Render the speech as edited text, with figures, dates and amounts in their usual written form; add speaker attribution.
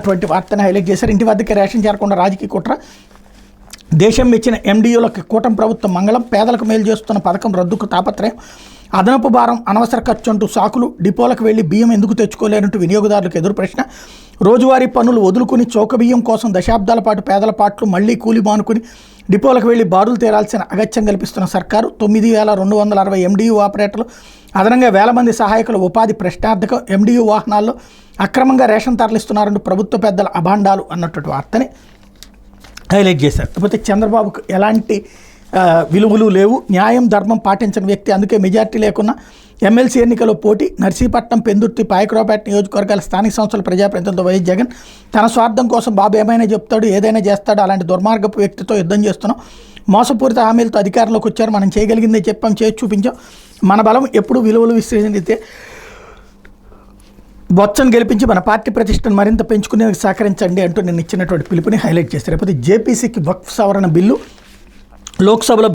Speaker 1: అటువంటి వార్తను హైలైట్ చేశారు. ఇంటి వద్దకే రేషన్ చేరకుండా రాజకీయ కుట్ర, దేశం మెచ్చిన ఎండిఓలకు కూటమి ప్రభుత్వం మంగళం, పేదలకు మేలు చేస్తున్న పథకం రద్దుకు తాపత్రయం, అదనపు భారం అనవసర ఖర్చు అంటూ సాకులు, డిపోలకు వెళ్లి బియ్యం ఎందుకు తెచ్చుకోలేనంటూ వినియోగదారులకు ఎదురు ప్రశ్న, రోజువారీ పన్నులు వదులుకుని చౌక బియ్యం కోసం దశాబ్దాల పాటు పేదల పాట్లు మళ్లీ కూలి మానుకుని డిపోలకు వెళ్లి బారులు తీరాల్సిన అగత్యం కల్పిస్తున్న సర్కారు, 9260 ఎండియు ఆపరేటర్లు, అదనంగా 1000 మంది సహాయకుల ఉపాధి ప్రశ్నార్థకం, ఎండియు వాహనాల్లో అక్రమంగా రేషన్ తరలిస్తున్నారంటూ ప్రభుత్వ పెద్దల అభాండాలు అన్నటువంటి వార్తని హైలైట్ చేశారు. కాకపోతే చంద్రబాబుకు ఎలాంటి విలువలు లేవు, న్యాయం ధర్మం పాటించని వ్యక్తి, అందుకే మెజార్టీ లేకున్నా ఎమ్మెల్సీ ఎన్నికలో పోటీ, నర్సీపట్నం, పెందుర్తి, పాయకరావుపేట నియోజకవర్గాల స్థానిక సంస్థల ప్రజాప్రతినిధులతో వైఎస్ జగన్, తన స్వార్థం కోసం బాబు ఏమైనా చెప్తాడు, ఏదైనా చేస్తాడు, అలాంటి దుర్మార్గపు వ్యక్తితో యుద్ధం చేస్తున్నాం, మోసపూరిత హామీలతో అధికారంలోకి వచ్చారు, మనం చేయగలిగిందే చెప్పాం, చేసి చూపించాం, మన బలం ఎప్పుడు విలువలు విశ్లేషిస్తే బొత్సను గెలిపించి మన పార్టీ ప్రతిష్టను మరింత పెంచుకునేందుకు సహకరించండి అంటూ నేను ఇచ్చినటువంటి పిలుపుని హైలైట్ చేస్తారు. లేకపోతే జేపీసీకి వక్ఫ్ సవరణ బిల్లు లోక్సభలో